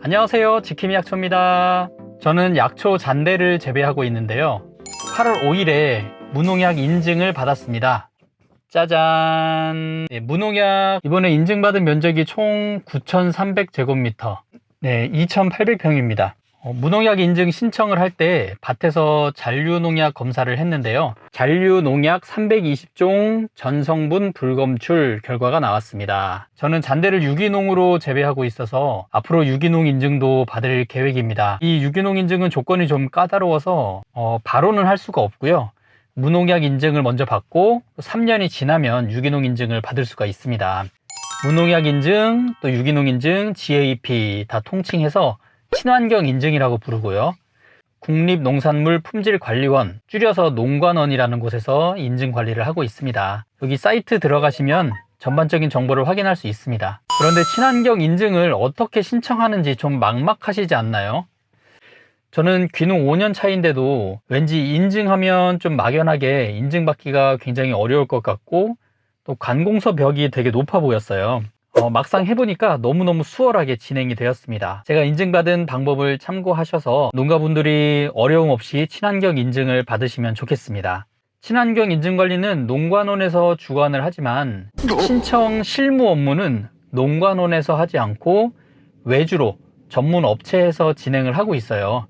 안녕하세요, 지킴이 약초입니다. 저는 약초 잔대를 재배하고 있는데요, 8월 5일에 무농약 인증을 받았습니다. 짜잔. 무농약 이번에 인증받은 면적이 총 9,300제곱미터, 2,800평입니다. 무농약 인증 신청을 할 때 밭에서 잔류농약 검사를 했는데요, 잔류농약 320종 전성분 불검출 결과가 나왔습니다. 저는 잔대를 유기농으로 재배하고 있어서 앞으로 유기농 인증도 받을 계획입니다. 이 유기농 인증은 조건이 좀 까다로워서 바로는 할 수가 없고요, 무농약 인증을 먼저 받고 3년이 지나면 유기농 인증을 받을 수가 있습니다. 무농약 인증, 또 유기농 인증, GAP 다 통칭해서 친환경 인증이라고 부르고요, 국립농산물품질관리원, 줄여서 농관원이라는 곳에서 인증 관리를 하고 있습니다. 여기 사이트 들어가시면 전반적인 정보를 확인할 수 있습니다. 그런데 친환경 인증을 어떻게 신청하는지 좀 막막하시지 않나요? 저는 귀농 5년 차인데도 왠지 인증하면 좀 막연하게 인증받기가 굉장히 어려울 것 같고, 또 관공서 벽이 되게 높아 보였어요. 막상 해보니까 너무너무 수월하게 진행이 되었습니다. 제가 인증받은 방법을 참고하셔서 농가분들이 어려움 없이 친환경 인증을 받으시면 좋겠습니다. 친환경 인증관리는 농관원에서 주관을 하지만 신청 실무 업무는 농관원에서 하지 않고 외주로 전문 업체에서 진행을 하고 있어요.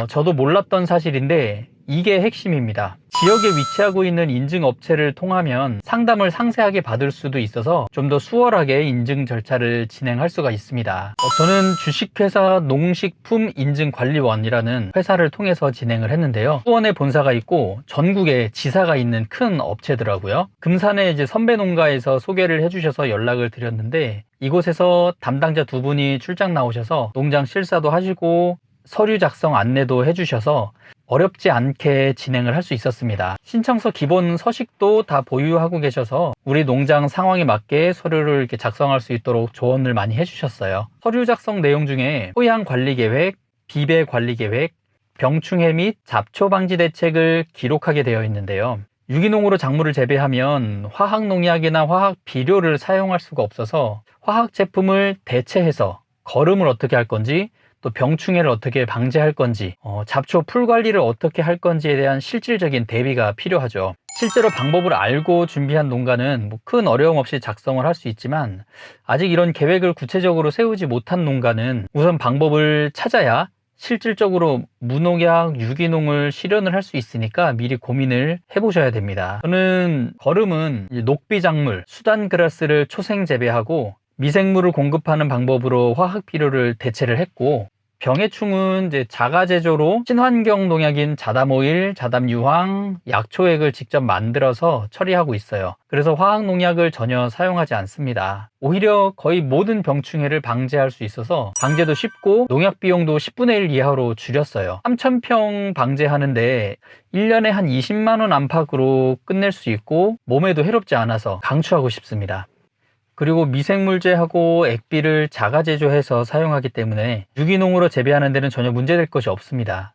저도 몰랐던 사실인데 이게 핵심입니다. 지역에 위치하고 있는 인증업체를 통하면 상담을 상세하게 받을 수도 있어서 좀 더 수월하게 인증 절차를 진행할 수가 있습니다. 저는 주식회사 농식품인증관리원이라는 회사를 통해서 진행을 했는데요, 수원에 본사가 있고 전국에 지사가 있는 큰 업체더라고요. 금산에 이제 선배 농가에서 소개를 해주셔서 연락을 드렸는데, 이곳에서 담당자 두 분이 출장 나오셔서 농장 실사도 하시고 서류 작성 안내도 해주셔서 어렵지 않게 진행을 할 수 있었습니다. 신청서 기본 서식도 다 보유하고 계셔서 우리 농장 상황에 맞게 서류를 이렇게 작성할 수 있도록 조언을 많이 해주셨어요. 서류 작성 내용 중에 토양 관리 계획, 비배 관리 계획, 병충해 및 잡초 방지 대책을 기록하게 되어 있는데요, 유기농으로 작물을 재배하면 화학 농약이나 화학 비료를 사용할 수가 없어서 화학 제품을 대체해서 거름을 어떻게 할 건지, 또 병충해를 어떻게 방지할 건지, 잡초 풀 관리를 어떻게 할 건지에 대한 실질적인 대비가 필요하죠. 실제로 방법을 알고 준비한 농가는 큰 어려움 없이 작성을 할 수 있지만, 아직 이런 계획을 구체적으로 세우지 못한 농가는 우선 방법을 찾아야 실질적으로 무농약 유기농을 실현을 할 수 있으니까 미리 고민을 해보셔야 됩니다. 저는 거름은 녹비작물, 수단그라스를 초생 재배하고 미생물을 공급하는 방법으로 화학 비료를 대체를 했고, 병해충은 이제 자가제조로 친환경 농약인 자담오일, 자담유황, 약초액을 직접 만들어서 처리하고 있어요. 그래서 화학 농약을 전혀 사용하지 않습니다. 오히려 거의 모든 병충해를 방지할 수 있어서 방제도 쉽고 농약 비용도 10분의 1 이하로 줄였어요. 3,000평 방제하는데 1년에 한 20만 원 안팎으로 끝낼 수 있고 몸에도 해롭지 않아서 강추하고 싶습니다. 그리고 미생물제하고 액비를 자가 제조해서 사용하기 때문에 유기농으로 재배하는 데는 전혀 문제될 것이 없습니다.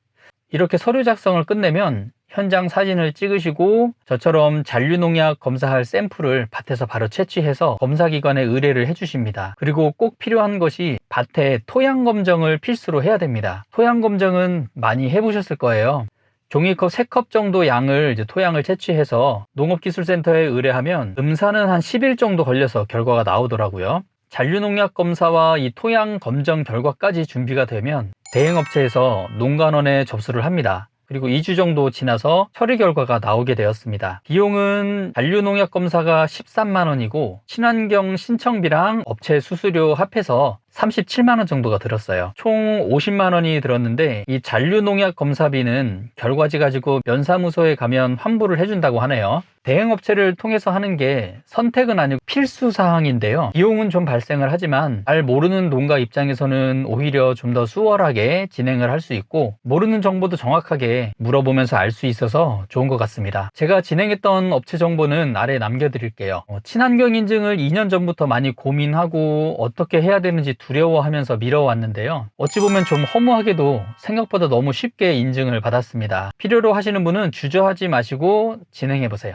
이렇게 서류 작성을 끝내면 현장 사진을 찍으시고 저처럼 잔류농약 검사할 샘플을 밭에서 바로 채취해서 검사기관에 의뢰를 해주십니다. 그리고 꼭 필요한 것이 밭에 토양 검정을 필수로 해야 됩니다. 토양 검정은 많이 해보셨을 거예요. 종이컵 3컵 정도 양을 토양을 채취해서 농업기술센터에 의뢰하면 음사는 한 10일 정도 걸려서 결과가 나오더라고요. 잔류농약 검사와 이 토양 검정 결과까지 준비가 되면 대행업체에서 농관원에 접수를 합니다. 그리고 2주 정도 지나서 처리 결과가 나오게 되었습니다. 비용은 잔류농약 검사가 13만 원이고 친환경 신청비랑 업체 수수료 합해서 37만 원 정도가 들었어요. 총 50만 원이 들었는데 이 잔류농약 검사비는 결과지 가지고 면사무소에 가면 환불을 해준다고 하네요. 대행업체를 통해서 하는 게 선택은 아니고 필수 사항인데요, 비용은 좀 발생을 하지만 잘 모르는 농가 입장에서는 오히려 좀 더 수월하게 진행을 할 수 있고 모르는 정보도 정확하게 물어보면서 알 수 있어서 좋은 것 같습니다. 제가 진행했던 업체 정보는 아래에 남겨드릴게요. 친환경 인증을 2년 전부터 많이 고민하고 어떻게 해야 되는지 두려워하면서 미뤄왔는데요, 어찌 보면 좀 허무하게도 생각보다 너무 쉽게 인증을 받았습니다. 필요로 하시는 분은 주저하지 마시고 진행해보세요.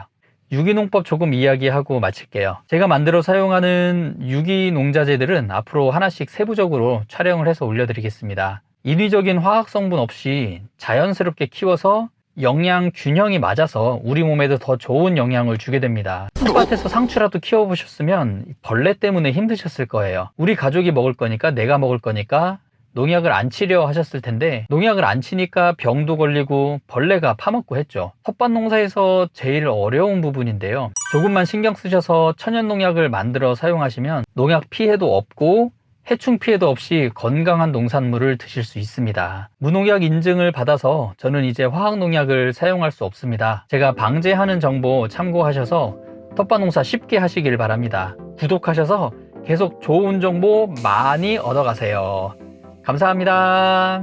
유기농법 조금 이야기하고 마칠게요. 제가 만들어 사용하는 유기농자재들은 앞으로 하나씩 세부적으로 촬영을 해서 올려드리겠습니다. 인위적인 화학 성분 없이 자연스럽게 키워서 영양 균형이 맞아서 우리 몸에도 더 좋은 영향을 주게 됩니다. 텃밭에서 상추라도 키워보셨으면 벌레 때문에 힘드셨을 거예요. 우리 가족이 먹을 거니까, 내가 먹을 거니까 농약을 안 치려 하셨을 텐데, 농약을 안 치니까 병도 걸리고 벌레가 파먹고 했죠. 텃밭 농사에서 제일 어려운 부분인데요. 조금만 신경 쓰셔서 천연 농약을 만들어 사용하시면 농약 피해도 없고 해충 피해도 없이 건강한 농산물을 드실 수 있습니다. 무농약 인증을 받아서 저는 이제 화학 농약을 사용할 수 없습니다. 제가 방제하는 정보 참고하셔서 텃밭 농사 쉽게 하시길 바랍니다. 구독하셔서 계속 좋은 정보 많이 얻어가세요. 감사합니다.